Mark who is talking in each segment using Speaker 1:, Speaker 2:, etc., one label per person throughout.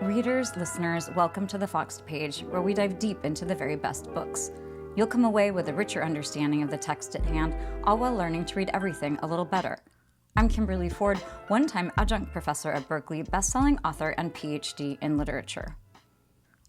Speaker 1: Readers, listeners, welcome to the Foxed Page, where we dive deep into the very best books. You'll come away with a richer understanding of the text at hand, all while learning to read everything a little better. I'm Kimberly Ford, one-time adjunct professor at Berkeley, best-selling author and PhD in literature.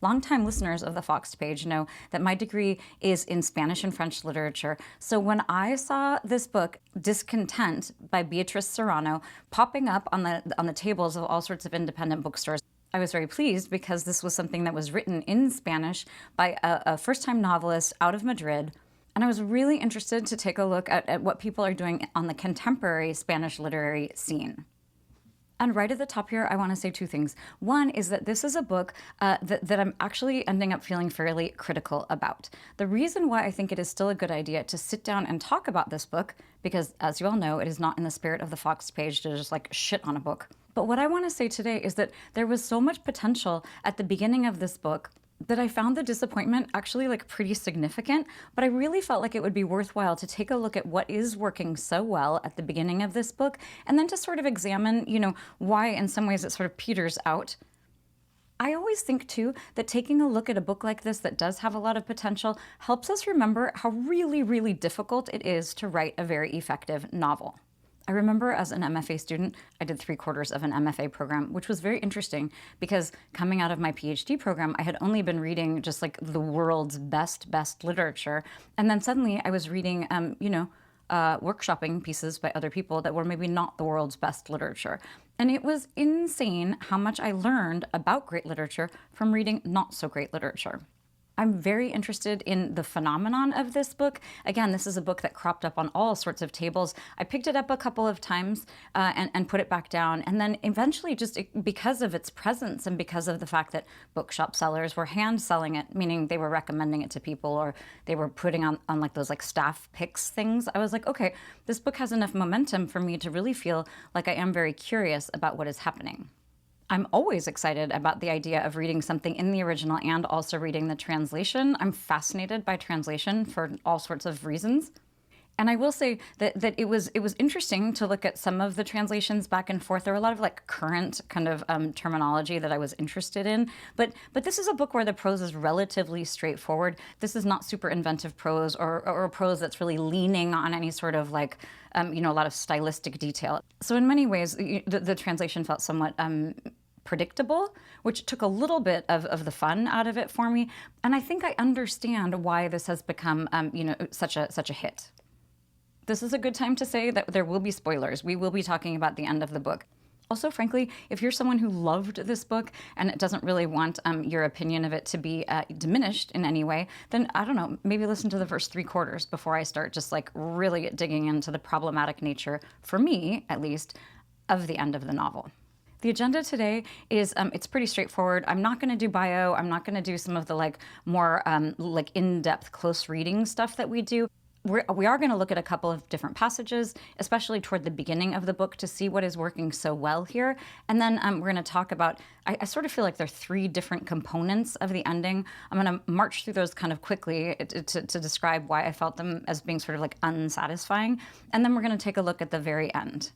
Speaker 1: Longtime listeners of the Foxed Page know that my degree is in Spanish and French literature, so when I saw this book, Discontent by Beatriz Serrano, popping up on the tables of all sorts of independent bookstores, I was very pleased because this was something that was written in Spanish by a first-time novelist out of Madrid, and I was really interested to take a look at what people are doing on the contemporary Spanish literary scene. And right at the top here, I want to say two things. One is that this is a book that I'm actually ending up feeling fairly critical about. The reason why I think it is still a good idea to sit down and talk about this book, because as you all know, it is not in the spirit of the Foxed Page to just like shit on a book. But what I want to say today is that there was so much potential at the beginning of this book that I found the disappointment actually like pretty significant, but I really felt like it would be worthwhile to take a look at what is working so well at the beginning of this book, and then to sort of examine, why in some ways it sort of peters out. I always think, too, that taking a look at a book like this that does have a lot of potential helps us remember how really, really difficult it is to write a very effective novel. I remember as an MFA student, I did 3/4 of an MFA program, which was very interesting because coming out of my PhD program, I had only been reading just like the world's best literature. And then suddenly I was reading, workshopping pieces by other people that were maybe not the world's best literature. And it was insane how much I learned about great literature from reading not so great literature. I'm very interested in the phenomenon of this book. Again, this is a book that cropped up on all sorts of tables. I picked it up a couple of times and put it back down. And then eventually, because of its presence and because of the fact that bookshop sellers were hand selling it, meaning they were recommending it to people or they were putting on like those like staff picks things, I was like, okay, this book has enough momentum for me to really feel like I am very curious about what is happening. I'm always excited about the idea of reading something in the original and also reading the translation. I'm fascinated by translation for all sorts of reasons. And I will say that it was interesting to look at some of the translations back and forth. There were a lot of like current kind of terminology that I was interested in. But this is a book where the prose is relatively straightforward. This is not super inventive prose or prose that's really leaning on any sort of like, a lot of stylistic detail. So in many ways, the translation felt somewhat predictable, which took a little bit of the fun out of it for me. And I think I understand why this has become, such a hit. This is a good time to say that there will be spoilers. We will be talking about the end of the book. Also, frankly, if you're someone who loved this book and doesn't really want your opinion of it to be diminished in any way, then I don't know, maybe listen to the first 3/4 before I start just like really digging into the problematic nature, for me at least, of the end of the novel. The agenda today is, it's pretty straightforward. I'm not going to do bio. I'm not going to do some of the like more in-depth close reading stuff that we do. We are going to look at a couple of different passages, especially toward the beginning of the book, to see what is working so well here. And then we're going to talk about, I sort of feel like there are 3 different components of the ending. I'm going to march through those kind of quickly to describe why I felt them as being sort of like unsatisfying. And then we're going to take a look at the very end.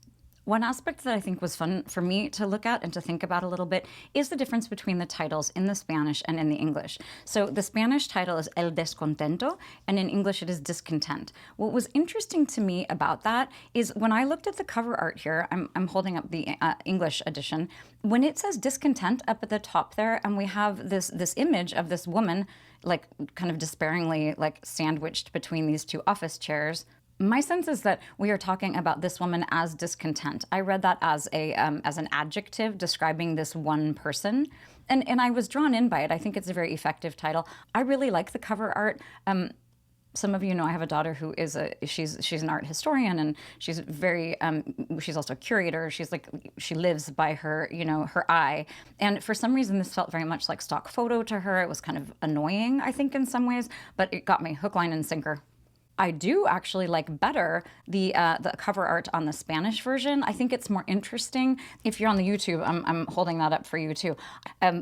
Speaker 1: One aspect that I think was fun for me to look at and to think about a little bit is the difference between the titles in the Spanish and in the English. So the Spanish title is El Descontento, and in English it is Discontent. What was interesting to me about that is when I looked at the cover art here, I'm holding up the English edition, when it says Discontent up at the top there, and we have this image of this woman like kind of despairingly like sandwiched between these 2 office chairs, my sense is that we are talking about this woman as discontent. I read that as an adjective describing this one person, and I was drawn in by it. I think it's a very effective title. I really like the cover art. Some of you know I have a daughter who is she's an art historian, and she's very she's also a curator. She lives by her her eye, and for some reason this felt very much like stock photo to her. It was kind of annoying, I think, in some ways, but it got me hook, line, and sinker. I do actually like better the cover art on the Spanish version. I think it's more interesting. If you're on the YouTube, I'm holding that up for you too.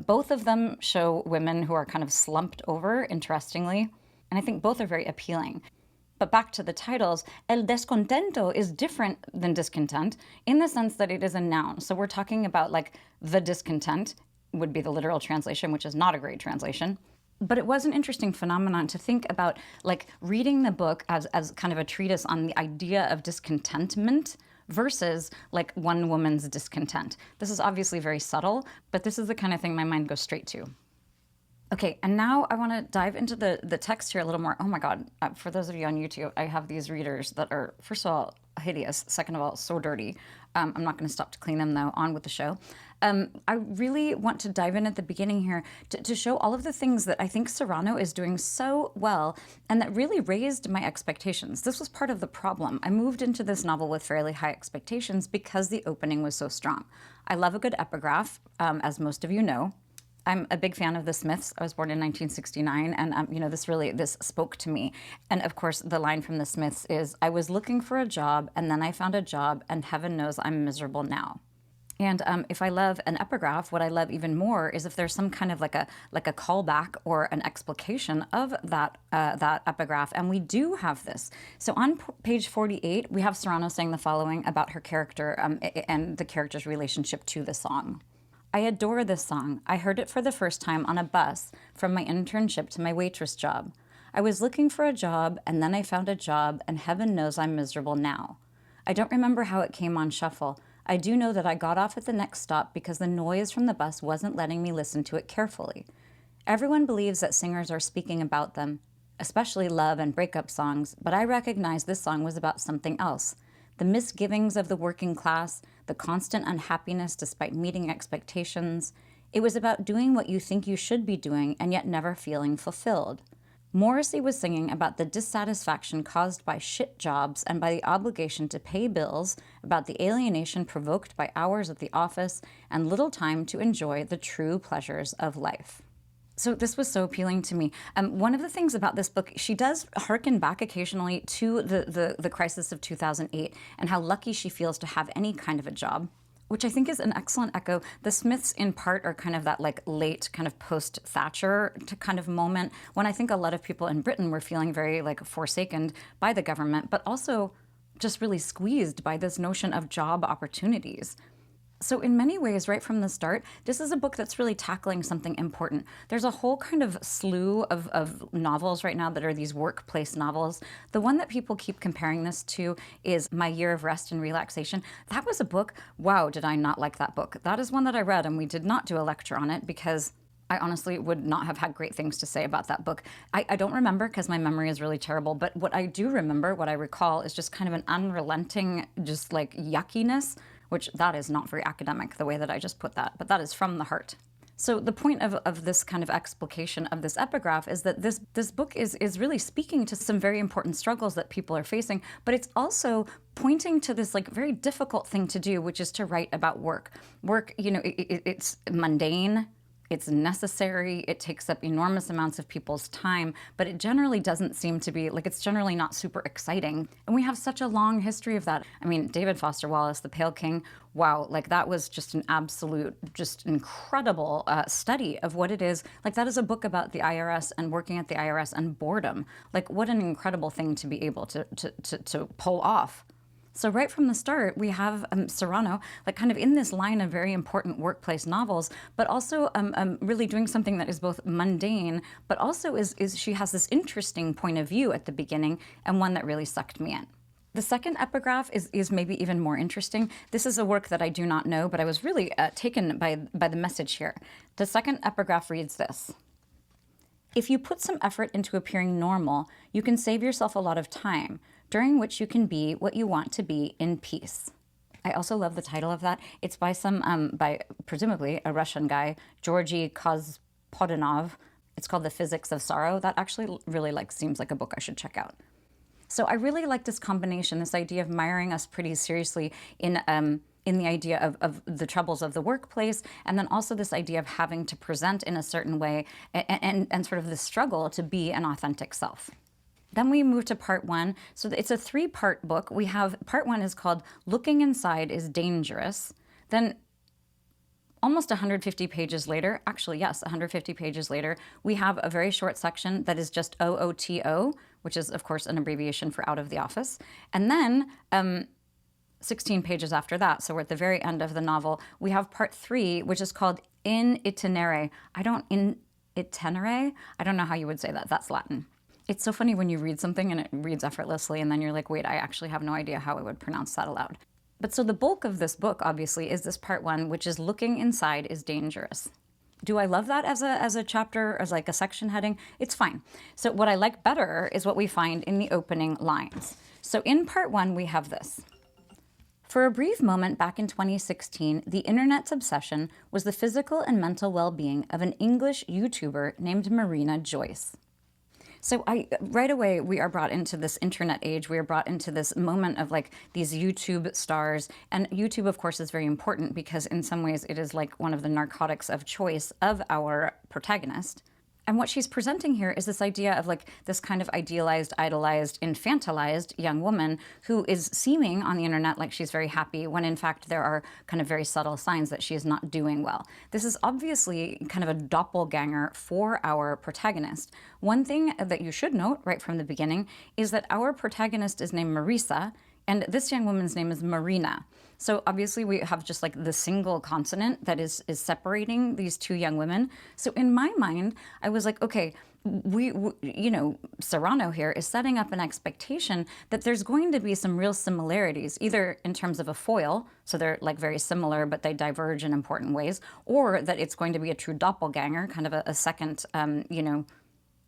Speaker 1: Both of them show women who are kind of slumped over, interestingly, and I think both are very appealing. But back to the titles, El Descontento is different than discontent in the sense that it is a noun. So we're talking about like the discontent would be the literal translation, which is not a great translation. But it was an interesting phenomenon to think about, like reading the book as kind of a treatise on the idea of discontentment versus like one woman's discontent. This is obviously very subtle, but this is the kind of thing my mind goes straight to. Okay, and now I want to dive into the text here a little more. Oh my God, for those of you on YouTube, I have these readers that are, first of all, hideous. Second of all, so dirty. I'm not going to stop to clean them though. On with the show. I really want to dive in at the beginning here to show all of the things that I think Serrano is doing so well and that really raised my expectations. This was part of the problem. I moved into this novel with fairly high expectations because the opening was so strong. I love a good epigraph, as most of you know. I'm a big fan of the Smiths. I was born in 1969, and this spoke to me. And of course, the line from the Smiths is, "I was looking for a job, and then I found a job, and heaven knows I'm miserable now." And if I love an epigraph, what I love even more is if there's some kind of like a callback or an explication of that epigraph, and we do have this. So on page 48, we have Serrano saying the following about her character and the character's relationship to the song. "I adore this song. I heard it for the first time on a bus from my internship to my waitress job. I was looking for a job, and then I found a job, and heaven knows I'm miserable now. I don't remember how it came on shuffle. I do know that I got off at the next stop because the noise from the bus wasn't letting me listen to it carefully. Everyone believes that singers are speaking about them, especially love and breakup songs, but I recognize this song was about something else. The misgivings of the working class, the constant unhappiness despite meeting expectations. It was about doing what you think you should be doing and yet never feeling fulfilled. Morrissey was singing about the dissatisfaction caused by shit jobs and by the obligation to pay bills, about the alienation provoked by hours at the office and little time to enjoy the true pleasures of life." So this was so appealing to me. One of the things about this book, she does harken back occasionally to the crisis of 2008 and how lucky she feels to have any kind of a job, which I think is an excellent echo. The Smiths, in part, are kind of that like late kind of post-Thatcher kind of moment when I think a lot of people in Britain were feeling very like forsaken by the government, but also just really squeezed by this notion of job opportunities. So in many ways, right from the start, this is a book that's really tackling something important. There's a whole kind of slew of novels right now that are these workplace novels. The one that people keep comparing this to is My Year of Rest and Relaxation. That was a book, wow, did I not like that book. That is one that I read, and we did not do a lecture on it because I honestly would not have had great things to say about that book. I don't remember because my memory is really terrible, but what I do remember, what I recall, is just kind of an unrelenting, just like yuckiness, which that is not very academic, the way that I just put that, but that is from the heart. So the point of this kind of explication of this epigraph is that this book is really speaking to some very important struggles that people are facing, but it's also pointing to this like very difficult thing to do, which is to write about work. Work, it's mundane. It's necessary, it takes up enormous amounts of people's time, but it generally doesn't seem to be, like it's generally not super exciting. And we have such a long history of that. I mean, David Foster Wallace, The Pale King, wow, like that was just an absolute, just incredible study of what it is. Like that is a book about the IRS and working at the IRS and boredom. Like what an incredible thing to be able to pull off. So right from the start, we have Serrano, like kind of in this line of very important workplace novels, but also really doing something that is both mundane, but also is she has this interesting point of view at the beginning and one that really sucked me in. The second epigraph is maybe even more interesting. This is a work that I do not know, but I was really taken by the message here. The second epigraph reads this. If you put some effort into appearing normal, you can save yourself a lot of time, during which you can be what you want to be in peace. I also love the title of that. It's by by presumably a Russian guy, Georgy Kozpodinov. It's called The Physics of Sorrow. That actually really seems like a book I should check out. So I really like this combination, this idea of miring us pretty seriously in the idea of the troubles of the workplace, and then also this idea of having to present in a certain way and sort of the struggle to be an authentic self. Then we move to part one. So it's a 3-part book. We have part one is called Looking Inside is Dangerous. Then almost 150 pages later, actually, yes, 150 pages later, we have a very short section that is just OOTO, which is, of course, an abbreviation for out of the office. And then 16 pages after that, so we're at the very end of the novel, we have part 3, which is called In itinere. In itinere? I don't know how you would say that. That's Latin. It's so funny when you read something and it reads effortlessly and then you're like, wait, I actually have no idea how I would pronounce that aloud. But so the bulk of this book, obviously, is this part 1, which is looking inside is dangerous. Do I love that as a chapter, as like a section heading? It's fine. So what I like better is what we find in the opening lines. So in part 1, we have this. For a brief moment back in 2016, the internet's obsession was the physical and mental well-being of an English YouTuber named Marina Joyce. So right away, we are brought into this internet age. We are brought into this moment of like these YouTube stars. And YouTube, of course, is very important because in some ways it is like one of the narcotics of choice of our protagonist. And what she's presenting here is this idea of like this kind of idealized, idolized, infantilized young woman who is seeming on the internet like she's very happy when in fact there are kind of very subtle signs that she is not doing well. This is obviously kind of a doppelganger for our protagonist. One thing that you should note right from the beginning is that our protagonist is named Marisa, and this young woman's name is Marina. So obviously we have just like the single consonant that is separating these two young women. So in my mind, I was like, okay, we Serrano here is setting up an expectation that there's going to be some real similarities, either in terms of a foil, so they're like very similar, but they diverge in important ways, or that it's going to be a true doppelganger, kind of a second,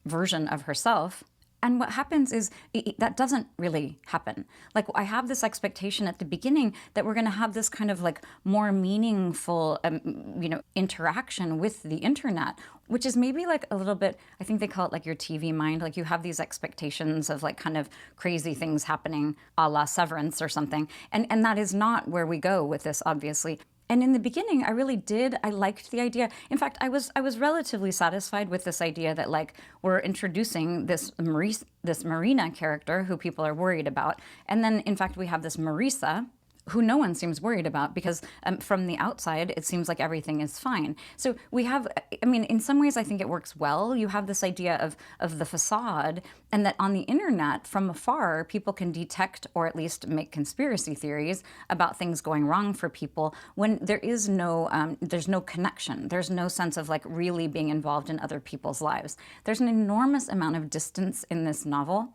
Speaker 1: version of herself. And what happens is that doesn't really happen. Like I have this expectation at the beginning that we're going to have this kind of like more meaningful, interaction with the internet, which is maybe like a little bit, I think they call it like your TV mind. Like you have these expectations of like kind of crazy things happening a la Severance or something. And that is not where we go with this, obviously. And in the beginning, I liked the idea. In fact, I was relatively satisfied with this idea that like we're introducing this Marina character who people are worried about. And then in fact, we have this Marisa, who no one seems worried about because from the outside, it seems like everything is fine. So we have, in some ways, I think it works well. You have this idea of the facade, and that on the internet, from afar, people can detect or at least make conspiracy theories about things going wrong for people when there is there's no connection. There's no sense of like really being involved in other people's lives. There's an enormous amount of distance in this novel.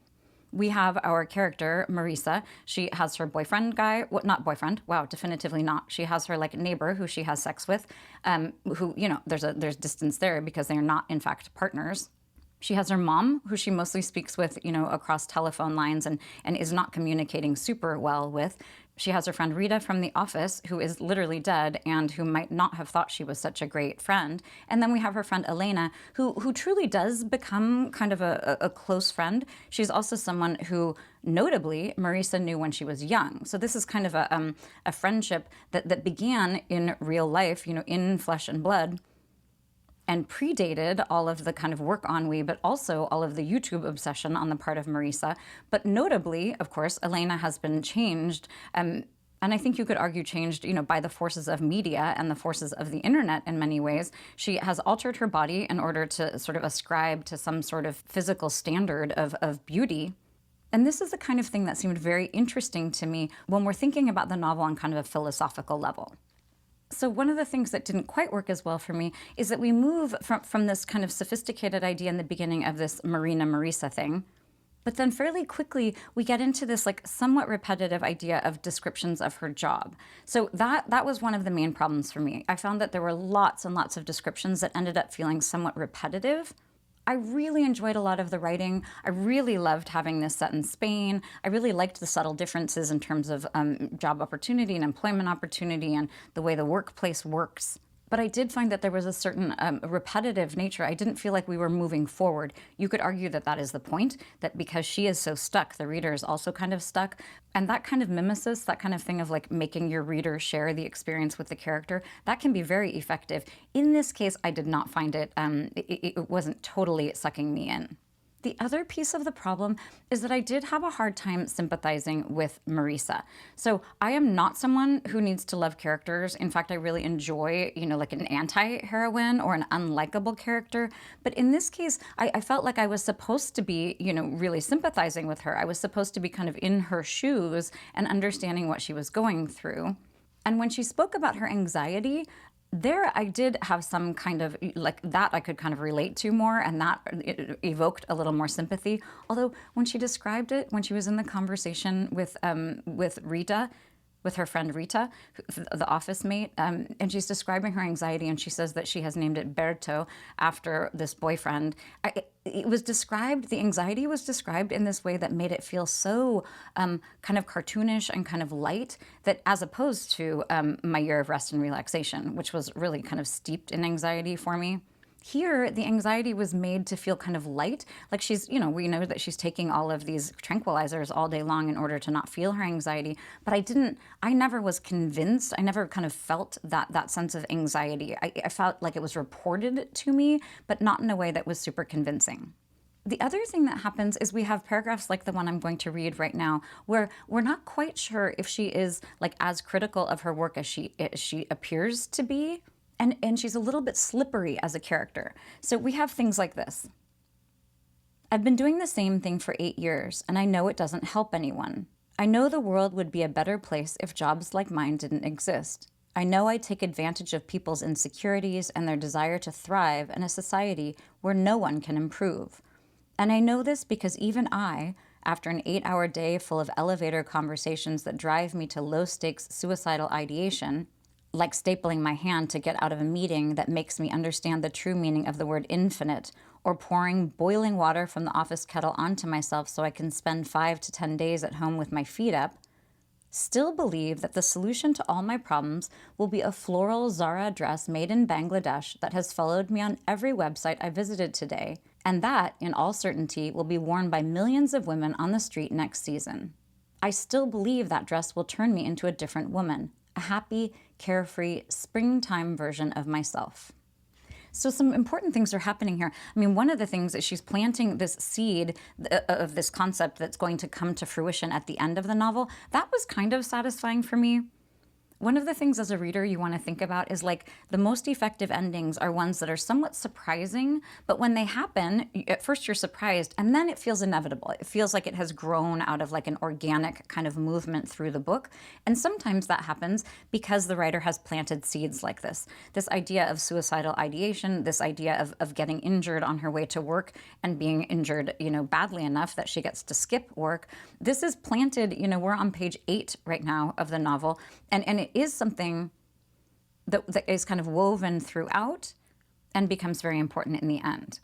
Speaker 1: We have our character, Marisa. She has her boyfriend guy, not boyfriend, wow, definitively not. She has her like neighbor who she has sex with, who, there's distance there because they are not in fact partners. She has her mom, who she mostly speaks with, across telephone lines and is not communicating super well with. She has her friend Rita from the office, who is literally dead and who might not have thought she was such a great friend. And then we have her friend Elena, who truly does become kind of a close friend. She's also someone who, notably, Marisa knew when she was young. So this is kind of a friendship that began in real life, in flesh and blood, and predated all of the kind of work ennui, but also all of the YouTube obsession on the part of Marisa. But notably, of course, Elena has been changed, and I think you could argue changed, by the forces of media and the forces of the internet in many ways. She has altered her body in order to sort of ascribe to some sort of physical standard of beauty. And this is the kind of thing that seemed very interesting to me when we're thinking about the novel on kind of a philosophical level. So one of the things that didn't quite work as well for me is that we move from this kind of sophisticated idea in the beginning of this Marina-Marisa thing, but then fairly quickly we get into this like somewhat repetitive idea of descriptions of her job. So that was one of the main problems for me. I found that there were lots and lots of descriptions that ended up feeling somewhat repetitive. I really enjoyed a lot of the writing. I really loved having this set in Spain. I really liked the subtle differences in terms of job opportunity and employment opportunity and the way the workplace works. But I did find that there was a certain repetitive nature. I didn't feel like we were moving forward. You could argue that that is the point, that because she is so stuck, the reader is also kind of stuck. And that kind of mimesis, that kind of thing of like making your reader share the experience with the character, that can be very effective. In this case, I did not find it wasn't totally sucking me in. The other piece of the problem is that I did have a hard time sympathizing with Marisa. So I am not someone who needs to love characters. In fact, I really enjoy, like an anti-heroine or an unlikable character. But in this case, I felt like I was supposed to be, really sympathizing with her. I was supposed to be kind of in her shoes and understanding what she was going through. And when she spoke about her anxiety, There, I did have some kind of like that I could kind of relate to more, and that it evoked a little more sympathy. Although when she described it, when she was in the conversation with Rita, with her friend Rita, the office mate, and she's describing her anxiety, and she says that she has named it Berto after this boyfriend. It was described, the anxiety was described in this way that made it feel so kind of cartoonish and kind of light, that as opposed to my year of rest and relaxation, which was really kind of steeped in anxiety for me. Here, the anxiety was made to feel kind of light, like she's, we know that she's taking all of these tranquilizers all day long in order to not feel her anxiety, but I never was convinced, I never kind of felt that sense of anxiety. I felt like it was reported to me, but not in a way that was super convincing. The other thing that happens is we have paragraphs like the one I'm going to read right now, where we're not quite sure if she is like as critical of her work as she appears to be. And she's a little bit slippery as a character. So we have things like this. I've been doing the same thing for 8 years, and I know it doesn't help anyone. I know the world would be a better place if jobs like mine didn't exist. I know I take advantage of people's insecurities and their desire to thrive in a society where no one can improve. And I know this because even I, after an 8-hour day full of elevator conversations that drive me to low-stakes suicidal ideation, like stapling my hand to get out of a meeting that makes me understand the true meaning of the word infinite, or pouring boiling water from the office kettle onto myself so I can spend 5 to 10 days at home with my feet up, still believe that the solution to all my problems will be a floral Zara dress made in Bangladesh that has followed me on every website I visited today, and that, in all certainty, will be worn by millions of women on the street next season. I still believe that dress will turn me into a different woman, a happy, carefree, springtime version of myself. So some important things are happening here. I mean, one of the things is she's planting this seed of this concept that's going to come to fruition at the end of the novel. That was kind of satisfying for me. One of the things as a reader you want to think about is like the most effective endings are ones that are somewhat surprising, but when they happen, at first you're surprised and then it feels inevitable. It feels like it has grown out of like an organic kind of movement through the book. And sometimes that happens because the writer has planted seeds like this. This idea of suicidal ideation, this idea of getting injured on her way to work and being injured, badly enough that she gets to skip work. This is planted, we're on page 8 right now of the novel, and it is something that is kind of woven throughout and becomes very important in the end.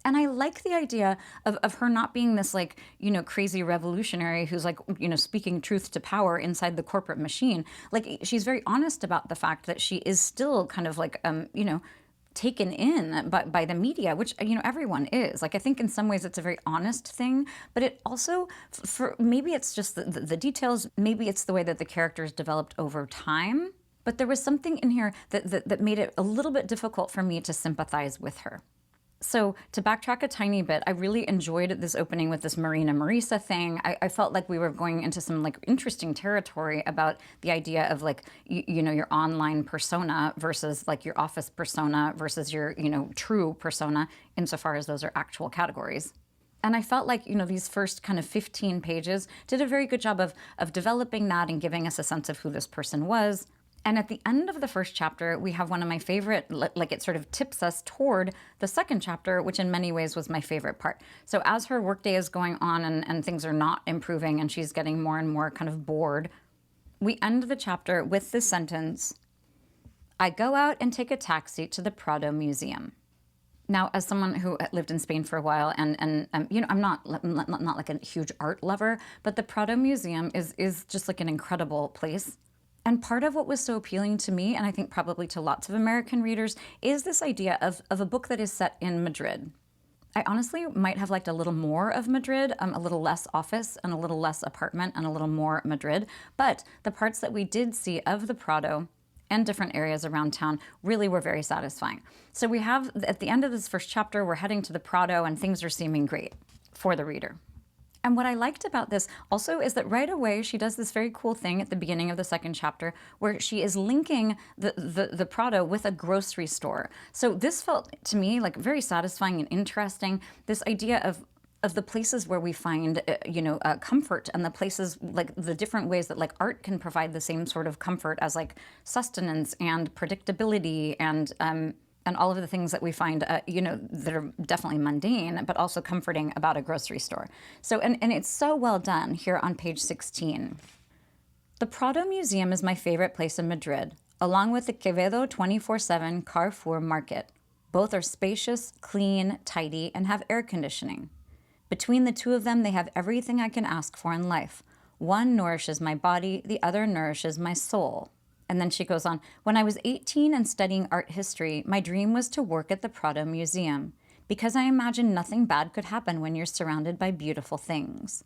Speaker 1: And I like the idea of her not being this like, crazy revolutionary who's like, speaking truth to power inside the corporate machine. Like, she's very honest about the fact that she is still kind of like, taken in by the media, which, everyone is. Like, I think in some ways it's a very honest thing, but it also, for maybe it's just the details, maybe it's the way that the characters developed over time, but there was something in here that made it a little bit difficult for me to sympathize with her. So to backtrack a tiny bit, I really enjoyed this opening with this Marina Marisa thing. I felt like we were going into some like interesting territory about the idea of like, your online persona versus like your office persona versus your, true persona, insofar as those are actual categories. And I felt like, these first kind of 15 pages did a very good job of developing that and giving us a sense of who this person was. And at the end of the first chapter, we have one of my favorite, like it sort of tips us toward the second chapter, which in many ways was my favorite part. So as her workday is going on and things are not improving and she's getting more and more kind of bored, we end the chapter with this sentence, I go out and take a taxi to the Prado Museum. Now, as someone who lived in Spain for a while, and I'm not like a huge art lover, but the Prado Museum is just like an incredible place. And part of what was so appealing to me, and I think probably to lots of American readers, is this idea of a book that is set in Madrid. I honestly might have liked a little more of Madrid, a little less office and a little less apartment and a little more Madrid. But the parts that we did see of the Prado and different areas around town really were very satisfying. So we have, at the end of this first chapter, we're heading to the Prado and things are seeming great for the reader. And what I liked about this also is that right away she does this very cool thing at the beginning of the second chapter where she is linking the Prado with a grocery store. So this felt to me like very satisfying and interesting, this idea of of the places where we find, comfort, and the places, like the different ways that like art can provide the same sort of comfort as like sustenance and predictability and all of the things that we find, that are definitely mundane, but also comforting about a grocery store. So, and it's so well done here on page 16. The Prado Museum is my favorite place in Madrid, along with the Quevedo 24/7 Carrefour Market. Both are spacious, clean, tidy, and have air conditioning. Between the two of them, they have everything I can ask for in life. One nourishes my body, the other nourishes my soul. And then she goes on, when I was 18 and studying art history, my dream was to work at the Prado Museum, because I imagined nothing bad could happen when you're surrounded by beautiful things.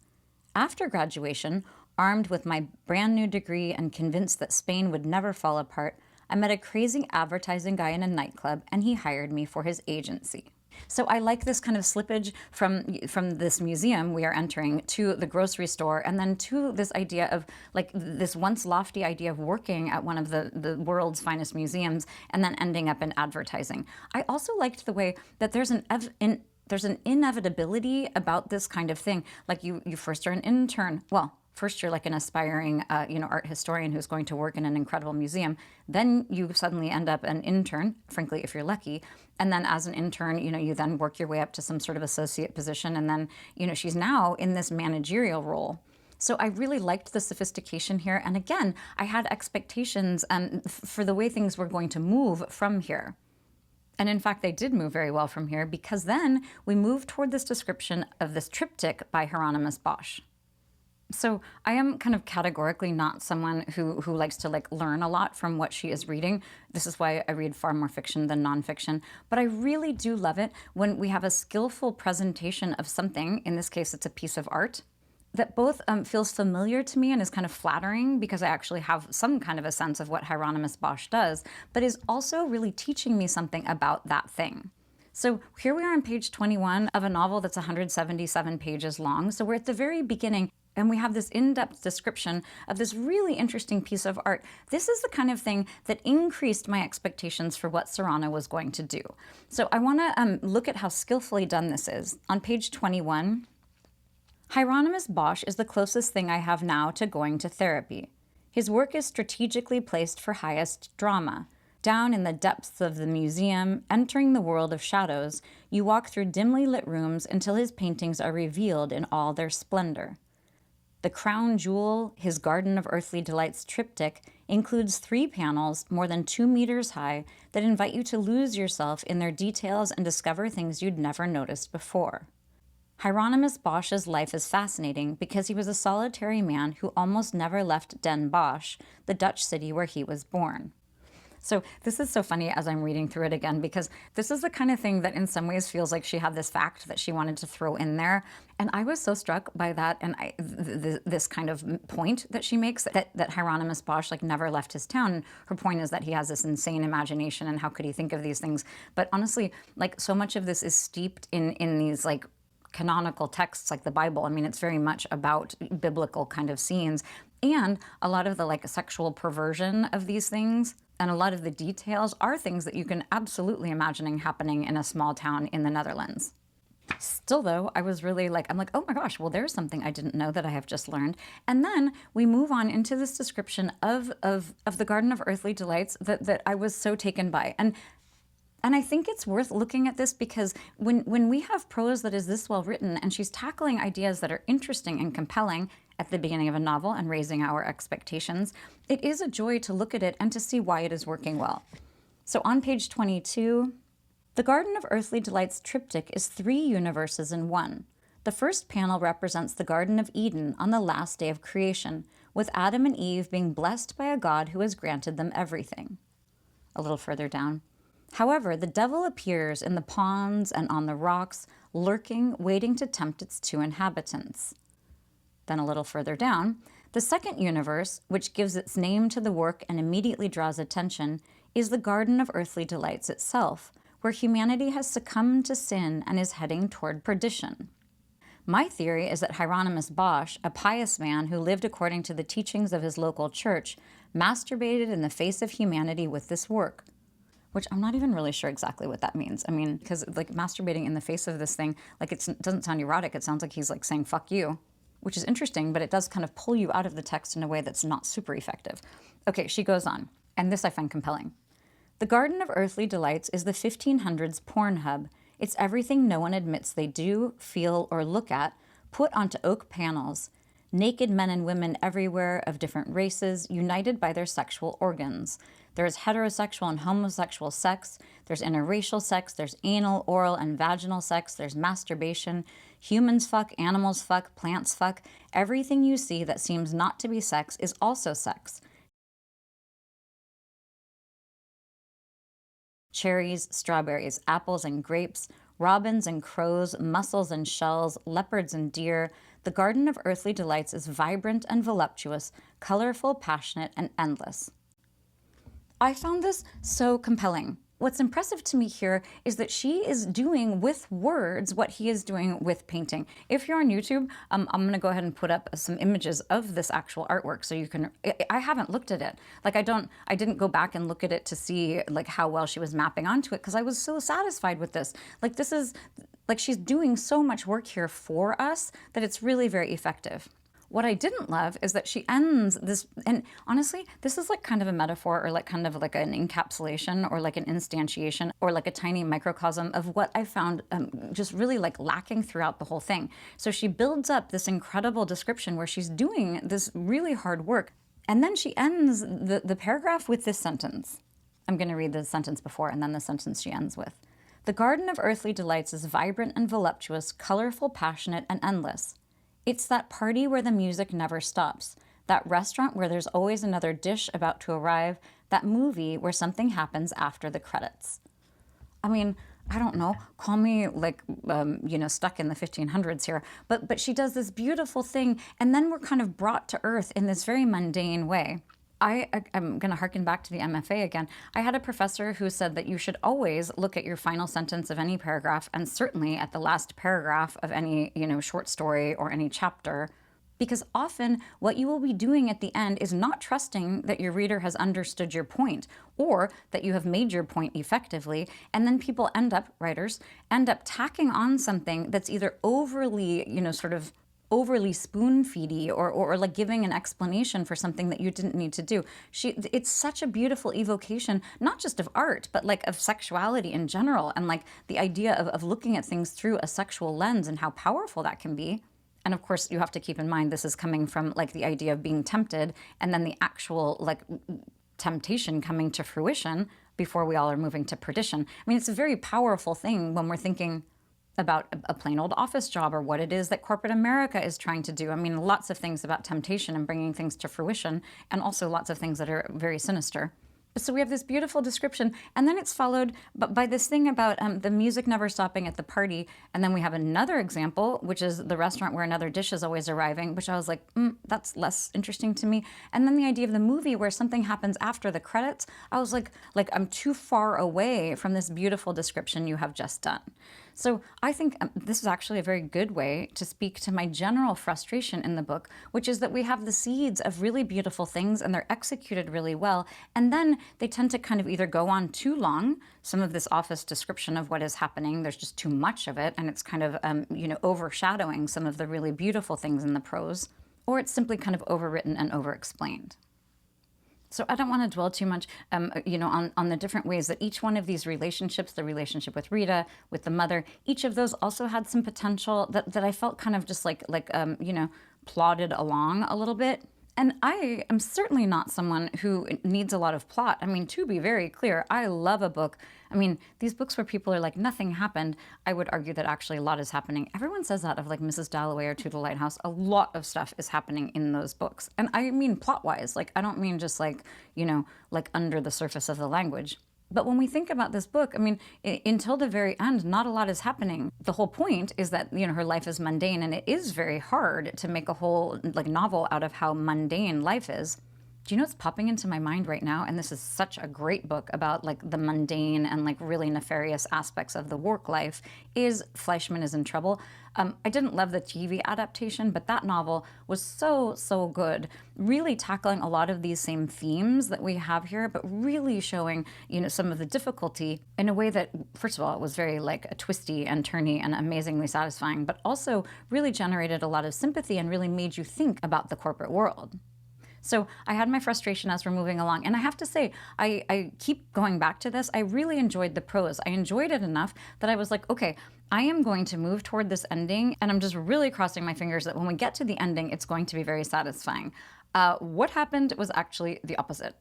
Speaker 1: After graduation, armed with my brand new degree and convinced that Spain would never fall apart, I met a crazy advertising guy in a nightclub, and he hired me for his agency. So I like this kind of slippage from this museum we are entering to the grocery store, and then to this idea of like this once lofty idea of working at one of the world's finest museums and then ending up in advertising. I also liked the way that there's an inevitability about this kind of thing. Like you first are an intern. Well, first you're like an aspiring, art historian who's going to work in an incredible museum. Then you suddenly end up an intern, frankly, if you're lucky. And then as an intern, you then work your way up to some sort of associate position. And then, she's now in this managerial role. So I really liked the sophistication here. And again, I had expectations for the way things were going to move from here. And in fact, they did move very well from here, because then we moved toward this description of this triptych by Hieronymus Bosch. So I am kind of categorically not someone who likes to like learn a lot from what she is reading. This is why I read far more fiction than nonfiction. But I really do love it when we have a skillful presentation of something, in this case it's a piece of art, that both feels familiar to me and is kind of flattering because I actually have some kind of a sense of what Hieronymus Bosch does, but is also really teaching me something about that thing. So here we are on page 21 of a novel that's 177 pages long. So we're at the very beginning, and we have this in-depth description of this really interesting piece of art. This is the kind of thing that increased my expectations for what Serrano was going to do. So I want to look at how skillfully done this is. On page 21, Hieronymus Bosch is the closest thing I have now to going to therapy. His work is strategically placed for highest drama. Down in the depths of the museum, entering the world of shadows, you walk through dimly lit rooms until his paintings are revealed in all their splendor. The crown jewel, his Garden of Earthly Delights triptych, includes 3 panels more than 2 meters high that invite you to lose yourself in their details and discover things you'd never noticed before. Hieronymus Bosch's life is fascinating because he was a solitary man who almost never left Den Bosch, the Dutch city where he was born. So this is so funny as I'm reading through it again, because this is the kind of thing that in some ways feels like she had this fact that she wanted to throw in there. And I was so struck by that, and this kind of point that she makes, that Hieronymus Bosch like never left his town. Her point is that he has this insane imagination, and how could he think of these things? But honestly, like so much of this is steeped in these like canonical texts like the Bible. I mean, it's very much about biblical kind of scenes, and a lot of the like sexual perversion of these things and a lot of the details are things that you can absolutely imagine happening in a small town in the Netherlands. Still though, I was really like, I'm like, oh my gosh, well, there's something I didn't know that I have just learned. And then we move on into this description of the Garden of Earthly Delights that I was so taken by. And I think it's worth looking at this because when we have prose that is this well written and she's tackling ideas that are interesting and compelling at the beginning of a novel and raising our expectations, it is a joy to look at it and to see why it is working well. So on page 22, the Garden of Earthly Delights triptych is 3 universes in one. The first panel represents the Garden of Eden on the last day of creation, with Adam and Eve being blessed by a God who has granted them everything. A little further down. However, the devil appears in the ponds and on the rocks, lurking, waiting to tempt its 2 inhabitants. Then a little further down, the second universe, which gives its name to the work and immediately draws attention, is the Garden of Earthly Delights itself, where humanity has succumbed to sin and is heading toward perdition. My theory is that Hieronymus Bosch, a pious man who lived according to the teachings of his local church, masturbated in the face of humanity with this work. which I'm not even really sure exactly what that means. I mean, because like masturbating in the face of this thing, like it doesn't sound erotic. It sounds like he's like saying, fuck you, which is interesting, but it does kind of pull you out of the text in a way that's not super effective. Okay, she goes on, and this I find compelling. The Garden of Earthly Delights is the 1500s porn hub. It's everything no one admits they do, feel, or look at, put onto oak panels. Naked men and women everywhere of different races, united by their sexual organs. There is heterosexual and homosexual sex, there's interracial sex, there's anal, oral, and vaginal sex, there's masturbation, humans fuck, animals fuck, plants fuck. Everything you see that seems not to be sex is also sex. Cherries, strawberries, apples and grapes, robins and crows, mussels and shells, leopards and deer. The Garden of Earthly Delights is vibrant and voluptuous, colorful, passionate, and endless. I found this so compelling. What's impressive to me here is that she is doing with words what he is doing with painting. If you're on YouTube, I'm gonna go ahead and put up some images of this actual artwork so you can, I haven't looked at it. Like I didn't go back and look at it to see like how well she was mapping onto it because I was so satisfied with this. Like this is, like she's doing so much work here for us that it's really very effective. What I didn't love is that she ends this, and honestly, this is like kind of a metaphor or like kind of like an encapsulation or like an instantiation or like a tiny microcosm of what I found just really like lacking throughout the whole thing. So she builds up this incredible description where she's doing this really hard work, and then she ends the paragraph with this sentence. I'm going to read the sentence before and then the sentence she ends with. The Garden of Earthly Delights is vibrant and voluptuous, colorful, passionate, and endless. It's that party where the music never stops, that restaurant where there's always another dish about to arrive, that movie where something happens after the credits. I mean, I don't know, call me like, stuck in the 1500s here, but she does this beautiful thing, and then we're kind of brought to earth in this very mundane way. I'm going to harken back to the MFA again. I had a professor who said that you should always look at your final sentence of any paragraph, and certainly at the last paragraph of any, short story or any chapter, because often what you will be doing at the end is not trusting that your reader has understood your point or that you have made your point effectively, and then people writers end up tacking on something that's either overly, overly spoon-feedy or like giving an explanation for something that you didn't need to do. It's such a beautiful evocation, not just of art, but like of sexuality in general, and like the idea of looking at things through a sexual lens and how powerful that can be. And of course, you have to keep in mind this is coming from like the idea of being tempted and then the actual like temptation coming to fruition before we all are moving to perdition. I mean, it's a very powerful thing when we're thinking about a plain old office job or what it is that corporate America is trying to do. I mean, lots of things about temptation and bringing things to fruition, and also lots of things that are very sinister. So we have this beautiful description, and then it's followed by this thing about the music never stopping at the party, and then we have another example, which is the restaurant where another dish is always arriving, which I was like, that's less interesting to me. And then the idea of the movie where something happens after the credits, I was like I'm too far away from this beautiful description you have just done. So I think this is actually a very good way to speak to my general frustration in the book, which is that we have the seeds of really beautiful things and they're executed really well, and then they tend to kind of either go on too long, some of this office description of what is happening, there's just too much of it, and it's kind of, overshadowing some of the really beautiful things in the prose, or it's simply kind of overwritten and overexplained. So I don't want to dwell too much, on the different ways that each one of these relationships, the relationship with Rita, with the mother, each of those also had some potential that I felt kind of just plodded along a little bit. And I am certainly not someone who needs a lot of plot. I mean, to be very clear, I love a book. I mean, these books where people are like, nothing happened, I would argue that actually a lot is happening. Everyone says that of like Mrs. Dalloway or To the Lighthouse. A lot of stuff is happening in those books. And I mean plot-wise. Like, I don't mean just like under the surface of the language. But when we think about this book, I mean, until the very end, not a lot is happening. The whole point is that, her life is mundane, and it is very hard to make a whole novel out of how mundane life is. Do you know what's popping into my mind right now? And this is such a great book about like the mundane and like really nefarious aspects of the work life, is Fleischman is in Trouble. I didn't love the TV adaptation, but that novel was so good, really tackling a lot of these same themes that we have here, but really showing, some of the difficulty in a way that, first of all, it was very like a twisty and turny and amazingly satisfying, but also really generated a lot of sympathy and really made you think about the corporate world. So I had my frustration as we're moving along. And I have to say, I keep going back to this. I really enjoyed the prose. I enjoyed it enough that I was like, okay, I am going to move toward this ending. And I'm just really crossing my fingers that when we get to the ending, it's going to be very satisfying. What happened was actually the opposite.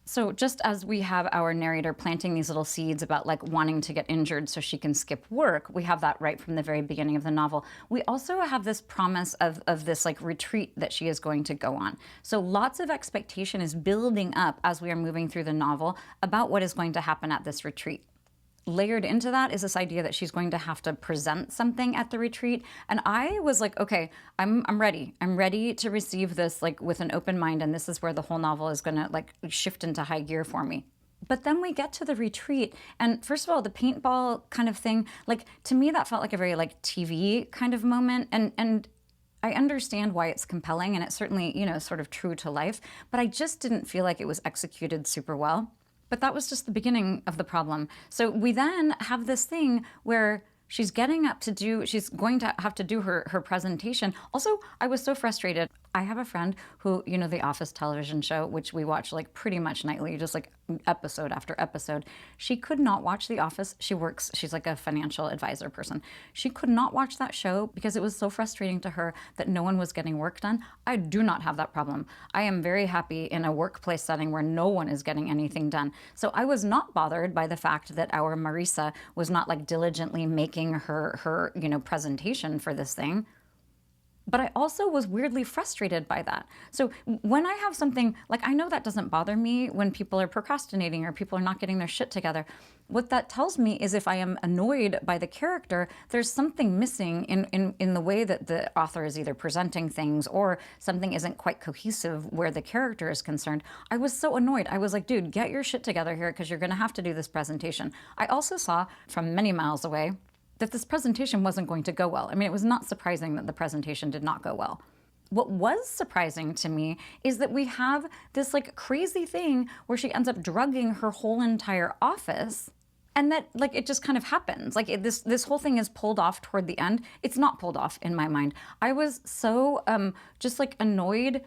Speaker 1: So just as we have our narrator planting these little seeds about like wanting to get injured so she can skip work, we have that right from the very beginning of the novel. We also have this promise of this like retreat that she is going to go on. So lots of expectation is building up as we are moving through the novel about what is going to happen at this retreat. Layered into that is this idea that she's going to have to present something at the retreat. And I was like, okay, I'm ready. I'm ready to receive this like with an open mind. And this is where the whole novel is going to like shift into high gear for me. But then we get to the retreat. And first of all, the paintball kind of thing, like to me, that felt like a very like TV kind of moment. And I understand why it's compelling. And it's certainly, sort of true to life. But I just didn't feel like it was executed super well. But that was just the beginning of the problem. So we then have this thing where she's going to have to do her presentation. Also, I was so frustrated. I have a friend who, the Office television show, which we watch like pretty much nightly, just like episode after episode. She could not watch The Office. She's like a financial advisor person. She could not watch that show because it was so frustrating to her that no one was getting work done. I do not have that problem. I am very happy in a workplace setting where no one is getting anything done. So I was not bothered by the fact that our Marisa was not like diligently making her presentation for this thing. But I also was weirdly frustrated by that. So when I have something, like I know that doesn't bother me when people are procrastinating or people are not getting their shit together. What that tells me is if I am annoyed by the character, there's something missing in the way that the author is either presenting things or something isn't quite cohesive where the character is concerned. I was so annoyed. I was like, dude, get your shit together here because you're going to have to do this presentation. I also saw from many miles away that this presentation wasn't going to go well. I mean, it was not surprising that the presentation did not go well. What was surprising to me is that we have this like crazy thing where she ends up drugging her whole entire office, and that like it just kind of happens. Like this whole thing is pulled off toward the end. It's not pulled off in my mind. I was so just like annoyed.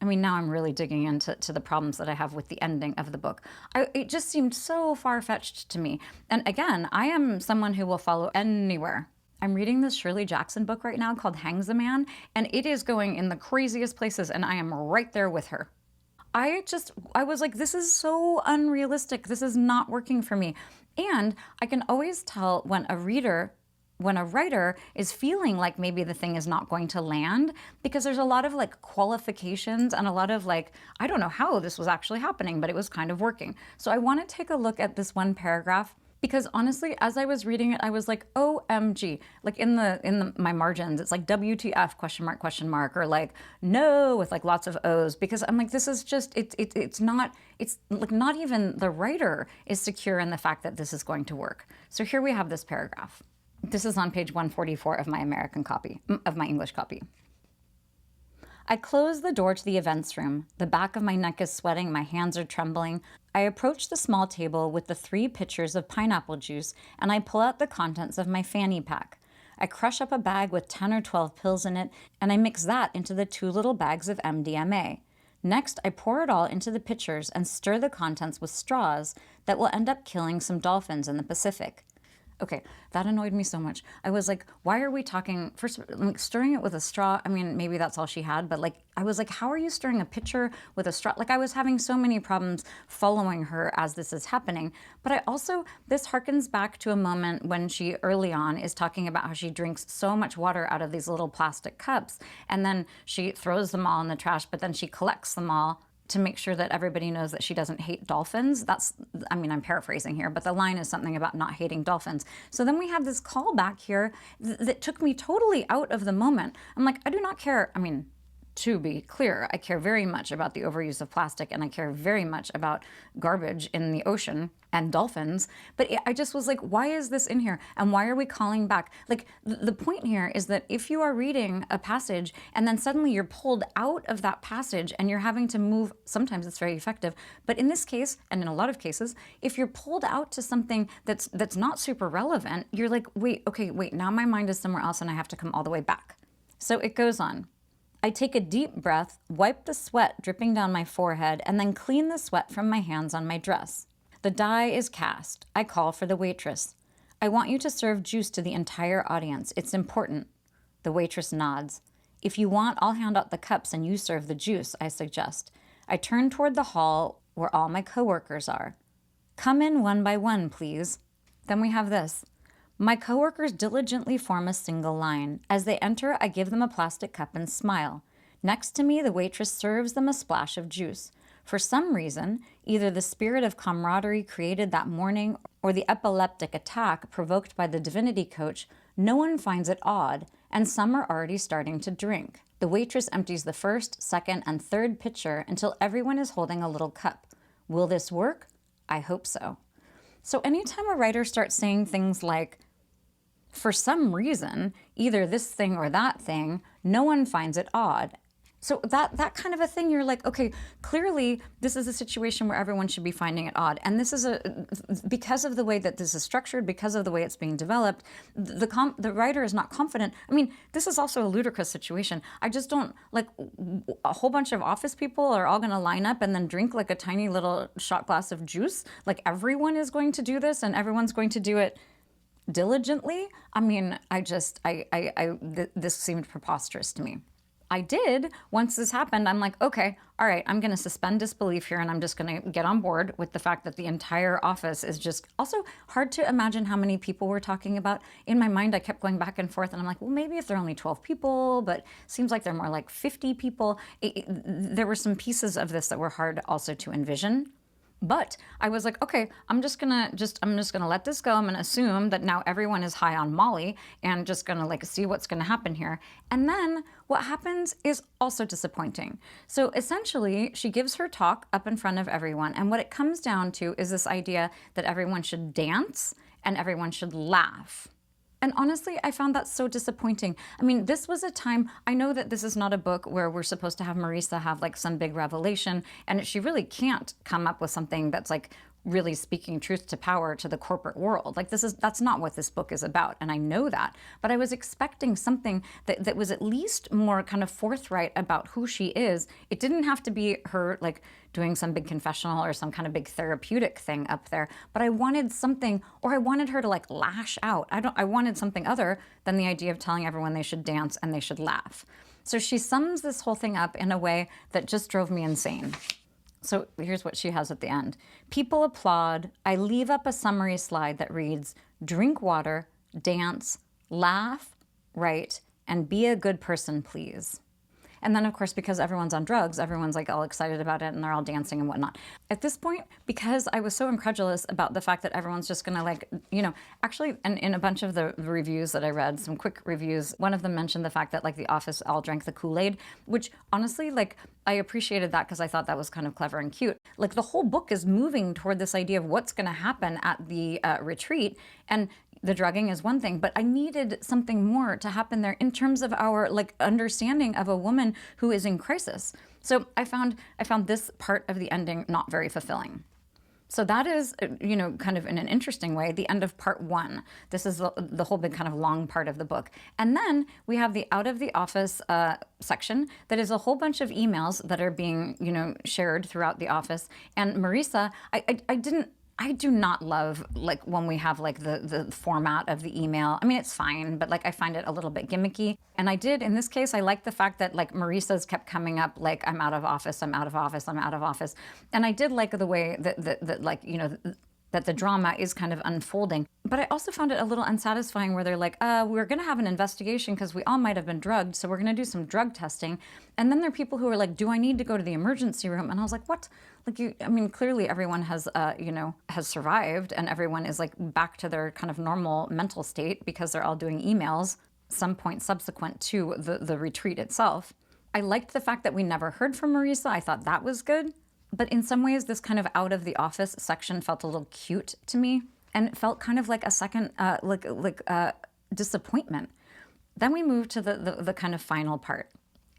Speaker 1: I mean, now I'm really digging into the problems that I have with the ending of the book. It just seemed so far-fetched to me. And again, I am someone who will follow anywhere. I'm reading this Shirley Jackson book right now called Hangs a Man, and it is going in the craziest places, and I am right there with her. I was like, this is so unrealistic. This is not working for me. And I can always tell when a writer is feeling like maybe the thing is not going to land, because there's a lot of like qualifications and a lot of like, I don't know how this was actually happening, but it was kind of working. So I want to take a look at this one paragraph, because honestly, as I was reading it, I was like, OMG, like in my margins, it's like WTF ? Or like no with like lots of O's, because I'm like, this is just, it's like not even the writer is secure in the fact that this is going to work. So here we have this paragraph. This is on page 144 of my English copy. I close the door to the events room. The back of my neck is sweating, my hands are trembling. I approach the small table with the 3 pitchers of pineapple juice, and I pull out the contents of my fanny pack. I crush up a bag with 10 or 12 pills in it, and I mix that into the 2 little bags of MDMA. Next, I pour it all into the pitchers and stir the contents with straws that will end up killing some dolphins in the Pacific. Okay, that annoyed me so much. I was like, why are we talking, first, like, stirring it with a straw? I mean, maybe that's all she had, but like, I was like, how are you stirring a pitcher with a straw? Like, I was having so many problems following her as this is happening. But I also, this harkens back to a moment when she early on is talking about how she drinks so much water out of these little plastic cups, and then she throws them all in the trash, but then she collects them all to make sure that everybody knows that she doesn't hate dolphins. I'm paraphrasing here, but the line is something about not hating dolphins. So then we have this callback here that took me totally out of the moment. I'm like, I do not care. I mean, to be clear, I care very much about the overuse of plastic, and I care very much about garbage in the ocean and dolphins. But I just was like, why is this in here? And why are we calling back? Like, the point here is that if you are reading a passage and then suddenly you're pulled out of that passage and you're having to move, sometimes it's very effective. But in this case, and in a lot of cases, if you're pulled out to something that's not super relevant, you're like, wait, now my mind is somewhere else and I have to come all the way back. So it goes on. I take a deep breath, wipe the sweat dripping down my forehead, and then clean the sweat from my hands on my dress. The die is cast. I call for the waitress. I want you to serve juice to the entire audience. It's important. The waitress nods. If you want, I'll hand out the cups and you serve the juice, I suggest. I turn toward the hall where all my coworkers are. Come in one by one, please. Then we have this. My coworkers diligently form a single line. As they enter, I give them a plastic cup and smile. Next to me, the waitress serves them a splash of juice. For some reason, either the spirit of camaraderie created that morning or the epileptic attack provoked by the divinity coach, no one finds it odd, and some are already starting to drink. The waitress empties the first, second, and third pitcher until everyone is holding a little cup. Will this work? I hope so. So anytime a writer starts saying things like, for some reason, either this thing or that thing, no one finds it odd. So that kind of a thing, you're like, okay, clearly this is a situation where everyone should be finding it odd. And this is because of the way that this is structured, because of the way it's being developed, the writer is not confident. I mean, this is also a ludicrous situation. I just don't, like, a whole bunch of office people are all going to line up and then drink like a tiny little shot glass of juice. Like, everyone is going to do this and everyone's going to do it diligently. I mean, this seemed preposterous to me. I did, once this happened, I'm like, okay, all right, I'm going to suspend disbelief here and I'm just going to get on board with the fact that the entire office is just also hard to imagine how many people we're talking about. In my mind, I kept going back and forth and I'm like, well, maybe if they're only 12 people, but seems like they're more like 50 people. There were some pieces of this that were hard also to envision. But I was like, okay, I'm just gonna let this go. I'm gonna assume that now everyone is high on Molly and just gonna like see what's gonna happen here. And then what happens is also disappointing. So essentially, she gives her talk up in front of everyone. And what it comes down to is this idea that everyone should dance and everyone should laugh. And honestly, I found that so disappointing. I mean, this was a time, I know that this is not a book where we're supposed to have Marisa have like some big revelation, and she really can't come up with something that's like really speaking truth to power to the corporate world. Like that's not what this book is about, and I know that. But I was expecting something that was at least more kind of forthright about who she is. It didn't have to be her like doing some big confessional or some kind of big therapeutic thing up there, but I wanted something, or I wanted her to like lash out. I wanted something other than the idea of telling everyone they should dance and they should laugh. So she sums this whole thing up in a way that just drove me insane. So here's what she has at the end. People applaud. I leave up a summary slide that reads, drink water, dance, laugh, write, and be a good person, please. And then, of course, because everyone's on drugs, everyone's like all excited about it and they're all dancing and whatnot. At this point, because I was so incredulous about the fact that everyone's just gonna like, actually, and in a bunch of the reviews that I read, some quick reviews, one of them mentioned the fact that like The Office all drank the Kool-Aid, which honestly, like, I appreciated that because I thought that was kind of clever and cute. Like the whole book is moving toward this idea of what's gonna happen at the retreat, and the drugging is one thing, but I needed something more to happen there in terms of our like understanding of a woman who is in crisis. So I found this part of the ending not very fulfilling. So that is, kind of in an interesting way, the end of part one. This is the whole big kind of long part of the book. And then we have the out of the office section that is a whole bunch of emails that are being, shared throughout the office. And Marisa, I do not love like when we have like the format of the email. I mean, it's fine, but like I find it a little bit gimmicky. And in this case, I like the fact that like Marisa's kept coming up like, I'm out of office, I'm out of office, I'm out of office. And I did like the way that like, that the drama is kind of unfolding. But I also found it a little unsatisfying where they're like, we're going to have an investigation because we all might have been drugged, so we're going to do some drug testing. And then there are people who are like, do I need to go to the emergency room? And I was like, what? Like, clearly everyone has, has survived and everyone is like back to their kind of normal mental state because they're all doing emails some point subsequent to the retreat itself. I liked the fact that we never heard from Marisa. I thought that was good. But in some ways, this kind of out of the office section felt a little cute to me, and it felt kind of like a second, disappointment. Then we move to the kind of final part.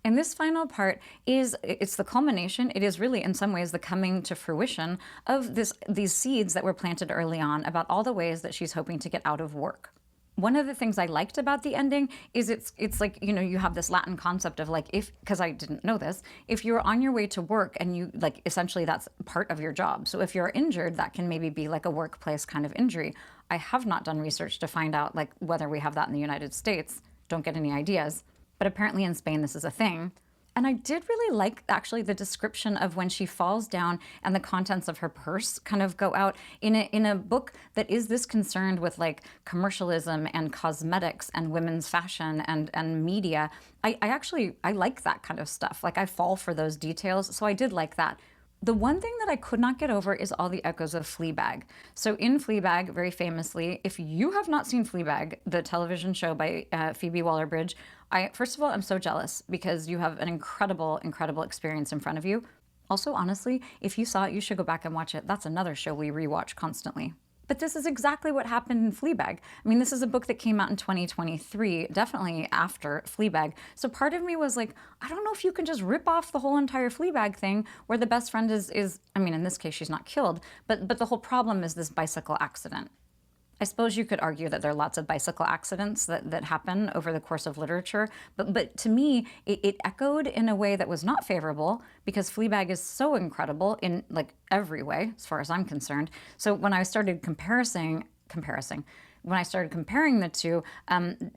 Speaker 1: And this final part it's the culmination. It is really, in some ways, the coming to fruition of these seeds that were planted early on about all the ways that she's hoping to get out of work. One of the things I liked about the ending is it's like, you have this Latin concept of like, because I didn't know this, if you're on your way to work and you like, essentially that's part of your job. So if you're injured, that can maybe be like a workplace kind of injury. I have not done research to find out like whether we have that in the United States. Don't get any ideas. But apparently in Spain, this is a thing. And I did really like actually the description of when she falls down and the contents of her purse kind of go out in a book that is this concerned with like commercialism and cosmetics and women's fashion and media. I like that kind of stuff. Like I fall for those details. So I did like that. The one thing that I could not get over is all the echoes of Fleabag. So in Fleabag, very famously, if you have not seen Fleabag, the television show by Phoebe Waller-Bridge, first of all, I'm so jealous because you have an incredible, incredible experience in front of you. Also, honestly, if you saw it, you should go back and watch it. That's another show we rewatch constantly. But this is exactly what happened in Fleabag. I mean, this is a book that came out in 2023, definitely after Fleabag. So part of me was like, I don't know if you can just rip off the whole entire Fleabag thing where the best friend is I mean, in this case, she's not killed, but the whole problem is this bicycle accident. I suppose you could argue that there are lots of bicycle accidents that happen over the course of literature, but to me, it echoed in a way that was not favorable because Fleabag is so incredible in like every way, as far as I'm concerned. So when I started comparing the two,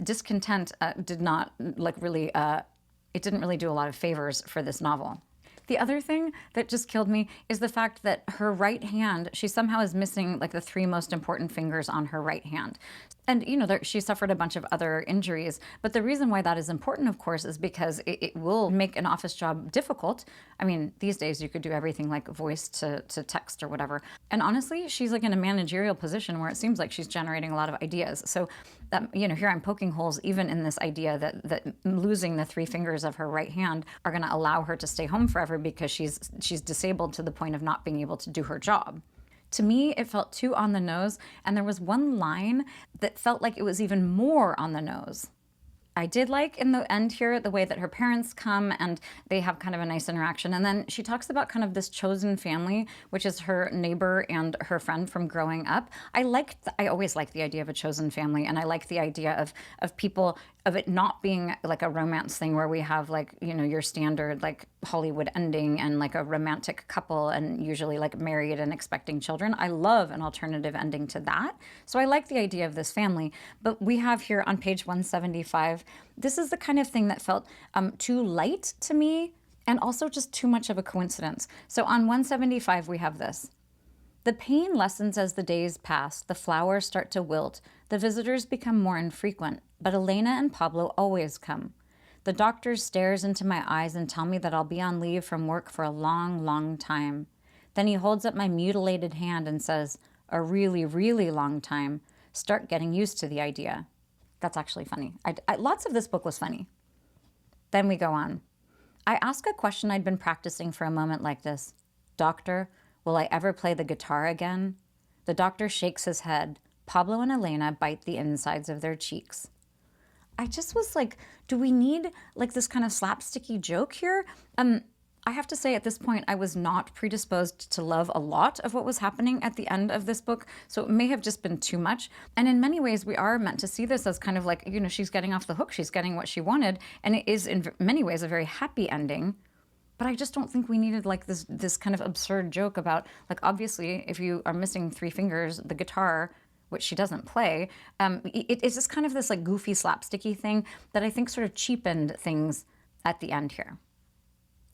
Speaker 1: Discontent did not like really, it didn't really do a lot of favors for this novel. The other thing that just killed me is the fact that her right hand, she somehow is missing like the three most important fingers on her right hand. And, she suffered a bunch of other injuries. But the reason why that is important, of course, is because it will make an office job difficult. I mean, these days you could do everything like voice to text or whatever. And honestly, she's like in a managerial position where it seems like she's generating a lot of ideas. So that, here I'm poking holes even in this idea that losing the three fingers of her right hand are going to allow her to stay home forever because she's disabled to the point of not being able to do her job. To me, it felt too on the nose, and there was one line that felt like it was even more on the nose. I did like in the end here the way that her parents come and they have kind of a nice interaction. And then she talks about kind of this chosen family, which is her neighbor and her friend from growing up. I always liked the idea of a chosen family, and I like the idea of people, of it not being like a romance thing where we have like, your standard like Hollywood ending and like a romantic couple and usually like married and expecting children. I love an alternative ending to that. So I like the idea of this family. But we have here on page 175, this is the kind of thing that felt too light to me and also just too much of a coincidence. So on 175, we have this. The pain lessens as the days pass, the flowers start to wilt, the visitors become more infrequent, but Elena and Pablo always come. The doctor stares into my eyes and tell me that I'll be on leave from work for a long, long time. Then he holds up my mutilated hand and says, a really, really long time. Start getting used to the idea. That's actually funny. Lots of this book was funny. Then we go on. I ask a question I'd been practicing for a moment like this. Doctor, will I ever play the guitar again? The doctor shakes his head. Pablo and Elena bite the insides of their cheeks. I just was like, do we need like this kind of slapsticky joke here? I have to say at this point, I was not predisposed to love a lot of what was happening at the end of this book. So it may have just been too much. And in many ways, we are meant to see this as kind of like, she's getting off the hook. She's getting what she wanted. And it is in many ways a very happy ending. But I just don't think we needed like this kind of absurd joke about like, obviously, if you are missing three fingers, the guitar, which she doesn't play, it's just kind of this like goofy slapsticky thing that I think sort of cheapened things at the end here.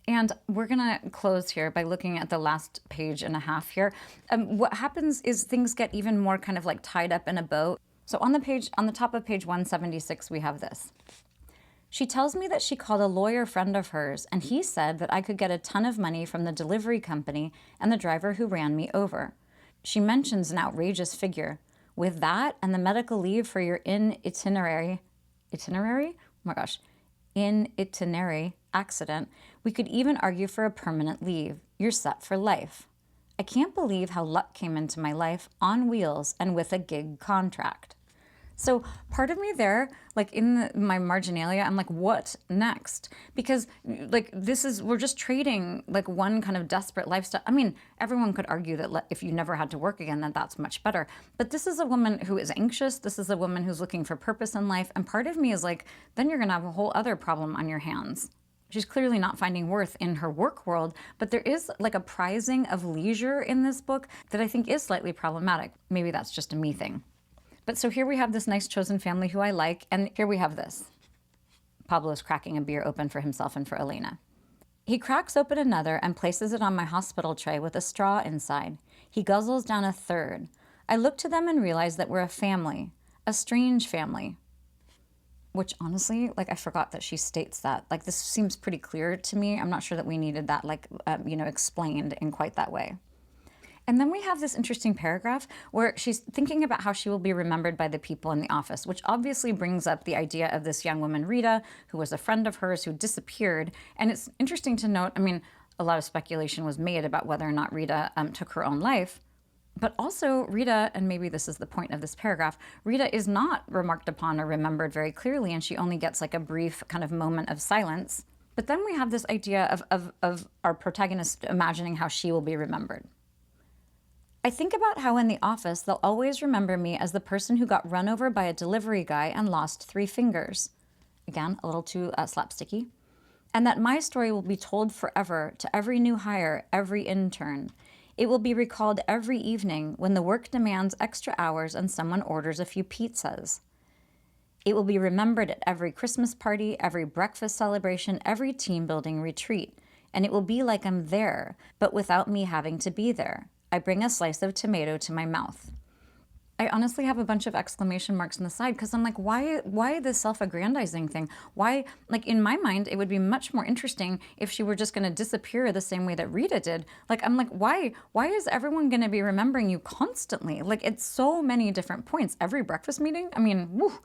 Speaker 1: And we're going to close here by looking at the last page and a half here. What happens is things get even more kind of like tied up in a bow. So on the top of page 176, we have this. She tells me that she called a lawyer friend of hers, and he said that I could get a ton of money from the delivery company and the driver who ran me over. She mentions an outrageous figure. With that and the medical leave for your itinerary? Oh my gosh. Itinerary? accident. We could even argue for a permanent leave. You're set for life. I can't believe how luck came into my life on wheels and with a gig contract. So part of me there, like in my marginalia, I'm like, what next? Because like we're just trading like one kind of desperate lifestyle. I mean, everyone could argue that if you never had to work again, then that's much better. But this is a woman who is anxious. This is a woman who's looking for purpose in life. And part of me is like, then you're gonna have a whole other problem on your hands. She's clearly not finding worth in her work world, but there is like a prizing of leisure in this book that I think is slightly problematic. Maybe that's just a me thing. But so here we have this nice chosen family who I like, and here we have this. Pablo's cracking a beer open for himself and for Elena. He cracks open another and places it on my hospital tray with a straw inside. He guzzles down a third. I look to them and realize that we're a family, a strange family. Which honestly, like I forgot that she states that. Like this seems pretty clear to me. I'm not sure that we needed that explained in quite that way. And then we have this interesting paragraph where she's thinking about how she will be remembered by the people in the office, which obviously brings up the idea of this young woman, Rita, who was a friend of hers who disappeared. And it's interesting to note, I mean, a lot of speculation was made about whether or not Rita took her own life. But also Rita, and maybe this is the point of this paragraph, Rita is not remarked upon or remembered very clearly, and she only gets like a brief kind of moment of silence. But then we have this idea of our protagonist imagining how she will be remembered. I think about how in the office they'll always remember me as the person who got run over by a delivery guy and lost 3 fingers. Again, a little too slapsticky. And that my story will be told forever to every new hire, every intern. It will be recalled every evening when the work demands extra hours and someone orders a few pizzas. It will be remembered at every Christmas party, every breakfast celebration, every team building retreat. And it will be like I'm there, but without me having to be there. I bring a slice of tomato to my mouth. I honestly have a bunch of exclamation marks on the side because I'm like, why this self-aggrandizing thing? Why, like in my mind, it would be much more interesting if she were just going to disappear the same way that Rita did. Like, I'm like, why is everyone going to be remembering you constantly? Like, it's so many different points. Every breakfast meeting? I mean, woo.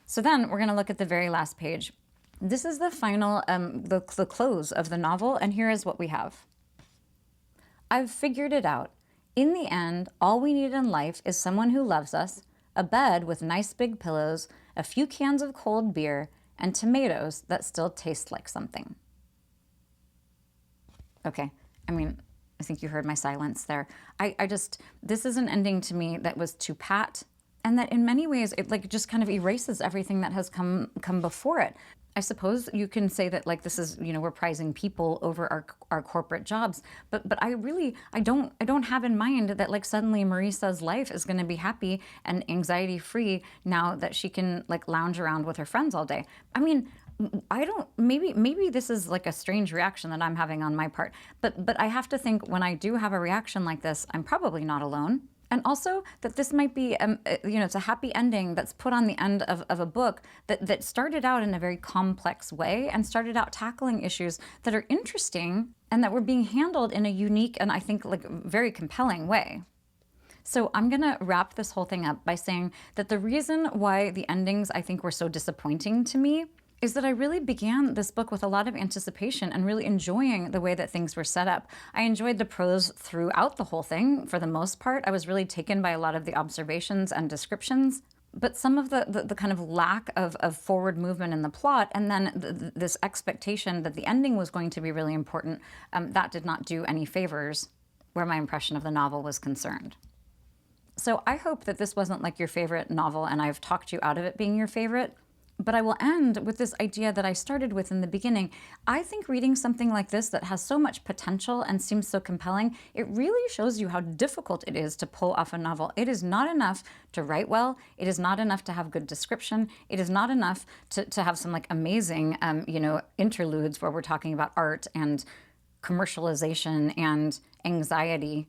Speaker 1: So then we're going to look at the very last page. This is the final, the close of the novel, and here is what we have. I've figured it out. In the end, all we need in life is someone who loves us, a bed with nice big pillows, a few cans of cold beer, and tomatoes that still taste like something. Okay, I mean, I think you heard my silence there. This is an ending to me that was too pat, and that in many ways it like just kind of erases everything that has come before it. I suppose you can say that like this is, we're prizing people over our corporate jobs, but I don't have in mind that like suddenly Marisa's life is going to be happy and anxiety free now that she can like lounge around with her friends all day. I mean, maybe this is like a strange reaction that I'm having on my part, but I have to think when I do have a reaction like this, I'm probably not alone. And also that this might be, it's a happy ending that's put on the end of a book that started out in a very complex way and started out tackling issues that are interesting and that were being handled in a unique and I think like very compelling way. So I'm going to wrap this whole thing up by saying that the reason why the endings I think were so disappointing to me is that I really began this book with a lot of anticipation and really enjoying the way that things were set up. I enjoyed the prose throughout the whole thing for the most part. I was really taken by a lot of the observations and descriptions. But some of the kind of lack of forward movement in the plot and then this expectation that the ending was going to be really important, that did not do any favors where my impression of the novel was concerned. So I hope that this wasn't like your favorite novel and I've talked you out of it being your favorite. But I will end with this idea that I started with in the beginning. I think reading something like this that has so much potential and seems so compelling, it really shows you how difficult it is to pull off a novel. It is not enough to write well. It is not enough to have good description. It is not enough to have some like amazing, interludes where we're talking about art and commercialization and anxiety.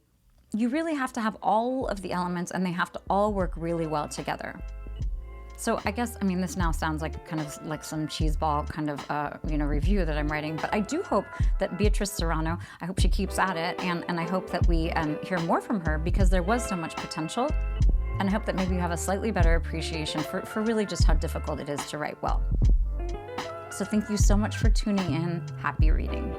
Speaker 1: You really have to have all of the elements and they have to all work really well together. So I guess, this now sounds like kind of like some cheeseball kind of, review that I'm writing, but I do hope that Beatriz Serrano, I hope she keeps at it, and I hope that we hear more from her because there was so much potential, and I hope that maybe you have a slightly better appreciation for really just how difficult it is to write well. So thank you so much for tuning in. Happy reading.